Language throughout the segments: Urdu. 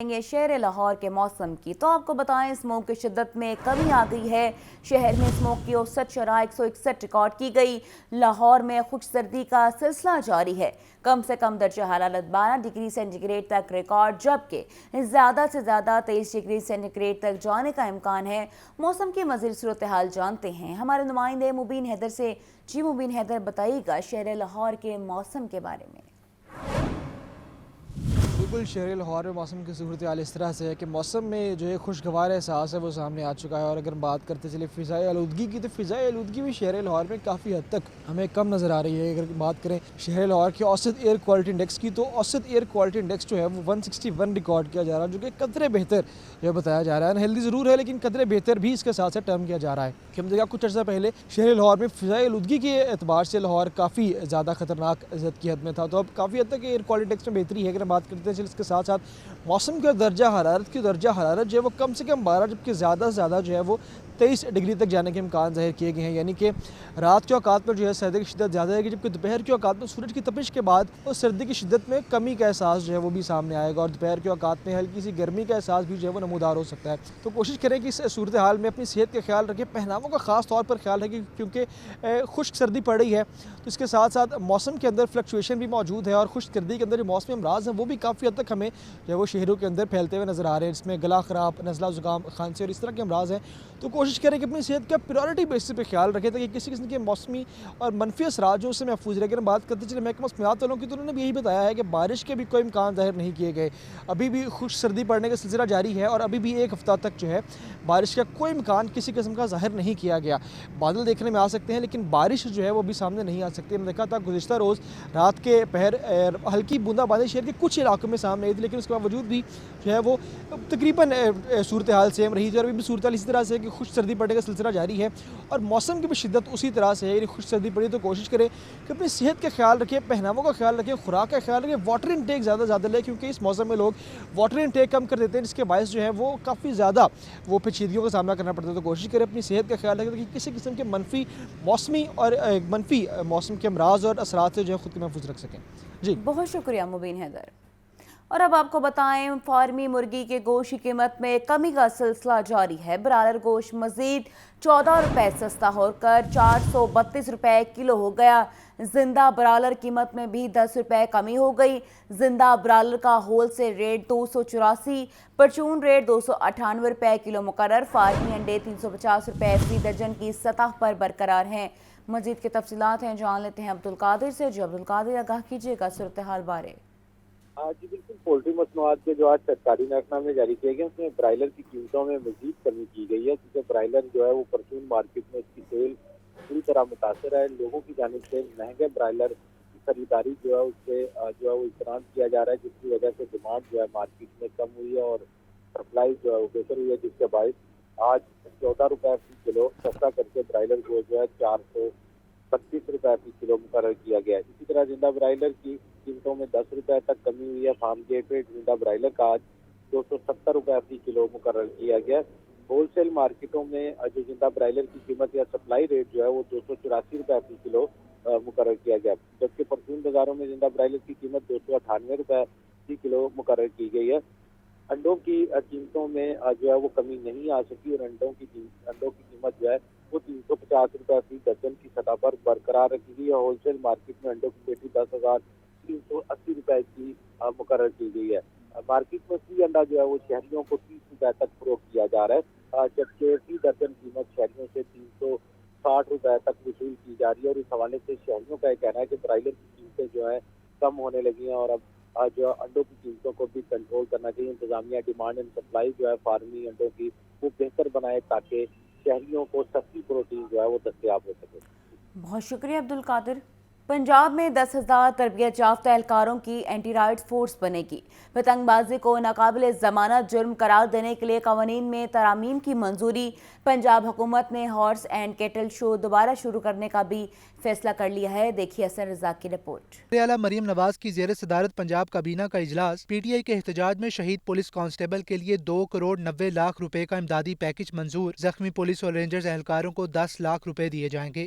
شہر لاہور کے موسم کی تو آپ کو بتائیں اسموگ کی شدت میں کمی آ گئی ہے۔ شہر میں اسموگ کی اوسط شرح 161 ریکارڈ کی گئی۔ لاہور میں خشک سردی کا سلسلہ جاری ہے۔ کم سے کم درجہ حرارت 12 ڈگری سینٹی گریڈ تک ریکارڈ جبکہ زیادہ سے زیادہ 23 ڈگری سینٹی گریڈ تک جانے کا امکان ہے۔ موسم کی مزید صورتحال جانتے ہیں ہمارے نمائندے مبین حیدر سے۔ جی مبین حیدر، بتائیے گا شہر لاہور کے موسم کے بارے میں۔ بالکل، شہر لاہور میں موسم کی صورتحال اس طرح سے ہے کہ موسم میں جو ہے خوشگوار احساس ہے وہ سامنے آ چکا ہے، اور اگر بات کرتے چلے فضائی آلودگی کی تو فضائی آلودگی بھی شہر لاہور میں کافی حد تک ہمیں کم نظر آ رہی ہے۔ اگر بات کریں شہر لاہور کے اوسط ایئر کوالٹی انڈیکس کی تو اوسط ایئر کوالٹی انڈیکس جو ہے وہ 161 ریکارڈ کیا جا رہا ہے، جو کہ قدرے بہتر جو بتایا جا رہا ہے۔ انہیلدی ضرور ہے لیکن قدرے بہتر بھی اس کے ساتھ ٹرم کیا جا رہا ہے کہ ہم دیکھا کچھ عرصہ پہلے شہر لاہور میں فضائی آلودگی کے اعتبار سے لاہور کافی زیادہ خطرناک زد کی حد میں تھا، تو اب کافی حد تک ایئر کوالٹی انڈیکس میں بہتری ہے۔ اگر ہم بات کرتے ہیں اس کے ساتھ ساتھ موسم کا درجہ حرارت جو ہے وہ کم سے کم 12 جبکہ زیادہ سے زیادہ جو ہے وہ 23 ڈگری تک جانے کے امکان ظاہر کیے گئے ہیں، یعنی کہ رات کے اوقات میں جو ہے سردی کی شدت زیادہ ہے گی، جبکہ دوپہر کے اوقات میں سورج کی تپش کے بعد وہ سردی کی شدت میں کمی کا احساس جو ہے وہ بھی سامنے آئے گا، اور دوپہر کے اوقات میں ہلکی سی گرمی کا احساس بھی جو ہے وہ نمودار ہو سکتا ہے۔ تو کوشش کریں کہ اس صورتحال میں اپنی صحت کا خیال رکھیں، پہناووں کا خاص طور پر خیال رکھیں کیونکہ خشک سردی پڑ رہی ہے، تو اس کے ساتھ ساتھ موسم کے اندر فلکچویشن بھی موجود ہے، اور خشک سردی کے اندر جو موسمی امراض ہیں وہ بھی کافی حد تک ہمیں جو ہے وہ شہروں کے اندر پھیلتے ہوئے نظر آ رہے ہیں، جس میں گلا خراب، نزلہ زکام، کھانسی اور اس طرح کے امراض ہیں۔ تو کوشش کریں کہ اپنی صحت کا پریورٹی بیسس پہ خیال رکھیں تاکہ کسی قسم کے موسمی اور منفی اثرات جو اس سے محفوظ رہے۔ اگر ہم بات کرتے چلے محکمہ موسمیات والوں کی تو انہوں نے بھی یہی بتایا ہے کہ بارش کے بھی کوئی امکان ظاہر نہیں کیے گئے، ابھی بھی خشک سردی پڑنے کا سلسلہ جاری ہے، اور ابھی بھی ایک ہفتہ تک جو ہے بارش کا کوئی امکان کسی قسم کا ظاہر نہیں کیا گیا۔ بادل دیکھنے میں آ سکتے ہیں لیکن بارش جو ہے وہ بھی سامنے نہیں آ سکتی۔ ہم نے دیکھا تھا گزشتہ روز رات کے پہر ہلکی بوندا باندی شہر کے کچھ علاقوں میں سامنے آئی تھی، لیکن اس کے باوجود بھی جو ہے وہ تقریباً صورتحال سیم رہی تھی، اور ابھی بھی صورتحال اسی طرح سے ہے کہ خشک سردی پڑنے کا سلسلہ جاری ہے، اور موسم کی بھی شدت اسی طرح سے ہے، یعنی خشک سردی پڑی تو کوشش کریں کہ اپنی صحت کا خیال رکھیں، پہناووں کا خیال رکھیں، خوراک کا خیال رکھیں، واٹر انٹیک زیادہ سے زیادہ لیں، کیونکہ اس موسم میں لوگ واٹر انٹیک کم کر دیتے ہیں، جس کے باعث جو ہے وہ کافی زیادہ وہ پیچیدگیوں کا سامنا کرنا پڑتا ہے۔ تو کوشش کریں اپنی صحت کا خیال رکھیں کہ کسی قسم کے منفی موسمی اور منفی موسم کے امراض اور اثرات سے جو ہے خود کو محفوظ رکھ سکیں۔ جی بہت شکریہ مبین حیدر۔ اور اب آپ کو بتائیں فارمی مرغی کے گوشت کی قیمت میں کمی کا سلسلہ جاری ہے۔ برالر گوشت مزید 14 روپے سستا ہو کر 432 روپے کلو ہو گیا۔ زندہ برالر قیمت میں بھی 10 روپے کمی ہو گئی۔ زندہ برالر کا ہول سیل ریٹ 284، پرچون ریٹ 298 روپے کلو مقرر۔ فارمی انڈے 350 روپے فی درجن کی سطح پر برقرار ہیں۔ مزید کی تفصیلات ہیں جان لیتے ہیں عبدالقادر سے۔ جو عبدالقادر آگاہ کیجیے گا صورتحال بارے۔ جی بالکل، پولٹری مصنوعات کے جو آج سرکاری محکمہ میں جاری کیے گئے اس میں برائلر کی قیمتوں میں مزید کمی کی گئی ہے، کیونکہ برائلر جو ہے وہ پرچون مارکیٹ میں اس کی سیل پوری طرح متاثر ہے۔ لوگوں کی جانب سے مہنگے برائلر کی خریداری جو ہے اس سے جو ہے وہ اعتراض کیا جا رہا ہے، جس کی وجہ سے ڈیمانڈ جو ہے مارکیٹ میں کم ہوئی ہے اور سپلائی جو ہے وہ بہتر ہوئی ہے، جس کے باعث آج 14 روپے فی کلو سستا کر کے برائلر کو جو ہے 432 روپے فی کلو مقرر کیا گیا ہے۔ اسی طرح زندہ برائلر کی قیمتوں میں 10 روپے تک کمی ہوئی ہے۔ فارم گیٹ ریٹ زندہ برائلر کا آج 270 روپے فی کلو مقرر کیا گیا۔ ہول سیل مارکیٹوں میں جو زندہ برائلر کی قیمت یا سپلائی ریٹ جو ہے وہ 284 روپے فی کلو مقرر کیا گیا، جبکہ پرچون بازاروں میں زندہ برائلر کی قیمت 298 روپے فی کلو مقرر کی گئی ہے۔ انڈوں کی قیمتوں میں جو ہے وہ کمی نہیں آ سکی، اور انڈوں کی قیمت جو ہے وہ 350 روپے فی درجن کی سطح پر برقرار رکھی گئی ہے۔ ہول سیل مارکیٹ میں انڈوں کی پیٹی 10,380 روپے کی مقرر کی گئی ہے۔ مارکیٹ میں فی انڈا جو ہے وہ شہریوں کو 30 روپے تک فروخت کیا جا رہا ہے، جبکہ فی درجن قیمت شہریوں سے 360 روپے تک وصول کی جا رہی ہے، اور اس حوالے سے شہریوں کا یہ کہنا ہے کہ برائلر کی قیمتیں جو ہے کم ہونے لگی ہیں، اور اب جو انڈوں کی قیمتوں کو بھی کنٹرول کرنا چاہیے۔ انتظامیہ ڈیمانڈ اینڈ سپلائی جو ہے فارمی انڈوں کی وہ بہتر بنائے تاکہ شہریوں کو سستی پروٹین جو ہے وہ دستیاب ہو سکے۔ بہت شکریہ عبدالقادر۔ پنجاب میں 10,000 تربیت یافتہ اہلکاروں کی اینٹی رائٹ فورس بنے گی۔ پتنگ بازی کو ناقابل ضمانت جرم قرار دینے کے لیے قوانین میں ترامیم کی منظوری۔ پنجاب حکومت نے ہارس اینڈ کیٹل شو دوبارہ شروع کرنے کا بھی فیصلہ کر لیا ہے۔ دیکھیے حسن رزاق کی رپورٹ۔ اعلیٰ مریم نواز کی زیر صدارت پنجاب کابینہ کا اجلاس۔ پی ٹی آئی کے احتجاج میں شہید پولیس کانسٹیبل کے لیے 2,90,00,000 روپے کا امدادی پیکج منظور۔ زخمی پولیس اور رینجرز اہلکاروں کو 10 لاکھ روپے دیے جائیں گے۔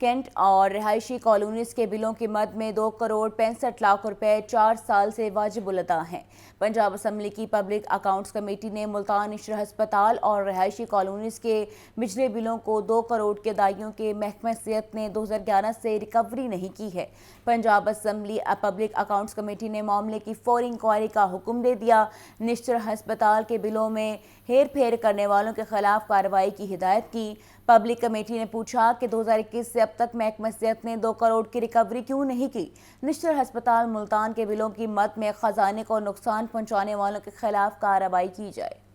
کینٹ اور رہائشی کالونیز کے بلوں کی مد میں 2 کروڑ 65 لاکھ روپے 4 سال سے واجب الادا ہیں۔ پنجاب اسمبلی کی پبلک اکاؤنٹس کمیٹی نے ملتان عشرہ ہسپتال اور رہائشی کالونیز کے بجلی بلوں کو 2 کروڑ کے ادائیگیوں کے محکمہ صحت نے 2011 سے ریکوری نہیں کی ہے۔ Punjab assembly public accounts committee نے معاملے کی فوری انکوائری کا حکم دے دیا۔ نشتر ہسپتال کے بلوں میں ہیر پھیر کرنے والوں کے خلاف کارروائی کی ہدایت کی۔ پبلک کمیٹی نے پوچھا کہ 2021 سے اب تک محکمہ صحت نے 2 کروڑ کی ریکوری کیوں نہیں کی؟ نشتر ہسپتال ملتان کے بلوں کی مد میں خزانے کو نقصان پہنچانے والوں کے خلاف کارروائی کی جائے۔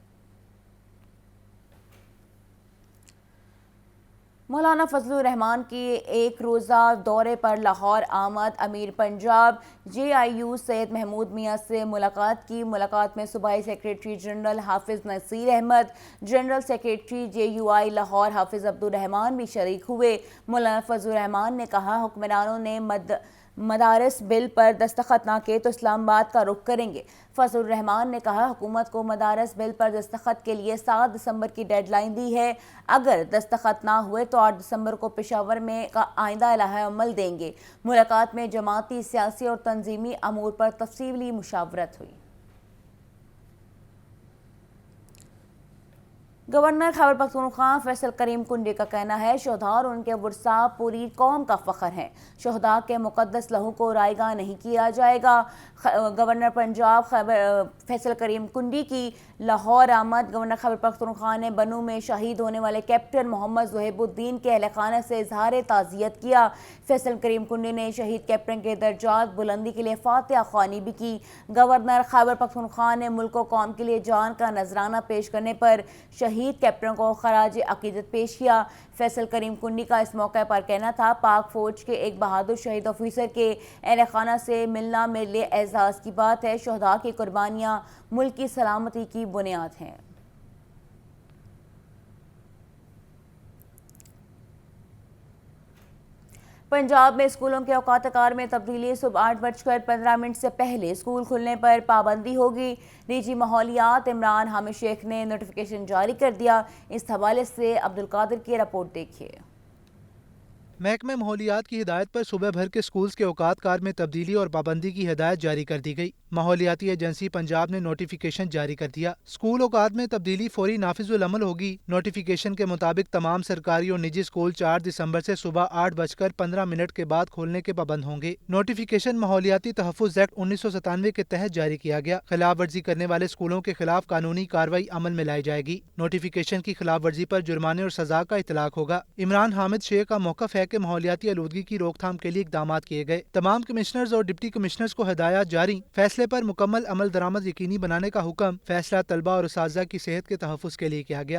مولانا فضل الرحمان کی ایک روزہ دورے پر لاہور آمد۔ امیر پنجاب JIU سید محمود میاں سے ملاقات کی۔ ملاقات میں صوبائی secretary general Hafiz Naseer Ahmed, general secretary JUI Lahore Hafiz Abdul Rehman بھی شریک ہوئے۔ مولانا فضل الرحمان نے کہا حکمرانوں نے مدارس بل پر دستخط نہ کیے تو اسلام آباد کا رخ کریں گے۔ فضل الرحمان نے کہا حکومت کو مدارس بل پر دستخط کے لیے 7 دسمبر کی ڈیڈ لائن دی ہے، اگر دستخط نہ ہوئے تو 8 دسمبر کو پشاور میں آئندہ لائحہ عمل دیں گے۔ ملاقات میں جماعتی، سیاسی اور تنظیمی امور پر تفصیلی مشاورت ہوئی۔ گورنر خیبر پختونخوا فیصل کریم کنڈی کا کہنا ہے شہداء اور ان کے ورثاء پوری قوم کا فخر ہیں، شہداء کے مقدس لہو کو رائے گاہ نہیں کیا جائے گا۔ گورنر پنجاب فیصل کریم کنڈی کی لاہور آمد۔ گورنر خیبر پختونخوا نے بنوں میں شہید ہونے والے کیپٹن محمد ذہیب الدین کے اہل خانہ سے اظہار تعزیت کیا۔ فیصل کریم کنڈی نے شہید کیپٹن کے درجات بلندی کے لیے فاتحہ خوانی بھی کی۔ گورنر خیبر پختونخوا نے ملک و قوم کے لیے جان کا نذرانہ پیش کرنے پر شہید کیپٹن کو خراج عقیدت پیش کیا۔ فیصل کریم کنڈی کا اس موقع پر کہنا تھا پاک فوج کے ایک بہادر شہید آفیسر کے اہل خانہ سے ملنا میرے لیے اعزاز کی بات ہے۔ شہداء کی قربانیاں ملک کی سلامتی کی بنیاد ہیں۔ پنجاب میں اسکولوں کے اوقات کار میں تبدیلی۔ صبح 8:15 سے پہلے اسکول کھلنے پر پابندی ہوگی۔ ڈی ماحولیات عمران حامد شیخ نے نوٹیفیکیشن جاری کر دیا۔ اس حوالے سے عبدالقادر کی رپورٹ دیکھیے۔ محکمہ ماحولیات کی ہدایت پر صوبہ بھر کے سکولز کے اوقات کار میں تبدیلی اور پابندی کی ہدایت جاری کر دی گئی۔ ماحولیاتی ایجنسی پنجاب نے نوٹیفیکیشن جاری کر دیا۔ اسکول اوقات میں تبدیلی فوری نافذ العمل ہوگی۔ نوٹیفیکیشن کے مطابق تمام سرکاری اور نجی اسکول 4 دسمبر سے صبح 8:15 کے بعد کھولنے کے پابند ہوں گے۔ نوٹیفیکیشن ماحولیاتی تحفظ ایکٹ 1997 کے تحت جاری کیا گیا۔ خلاف ورزی کرنے والے اسکولوں کے خلاف قانونی کارروائی عمل میں لائی جائے گی۔ نوٹیفیکیشن کی خلاف ورزی پر جرمانے اور سزا کا اطلاق ہوگا۔ عمران حامد شیخ کا موقف ہے کہ ماحولیاتی آلودگی کی روک تھام کے لیے اقدامات کیے گئے۔ تمام کمشنرز اور ڈپٹی کمشنرز کو ہدایات جاری۔ فیصلے پر مکمل عمل درآمد یقینی بنانے کا حکم۔ فیصلہ طلبہ اور اساتذہ کی صحت کے تحفظ کے لیے کیا گیا۔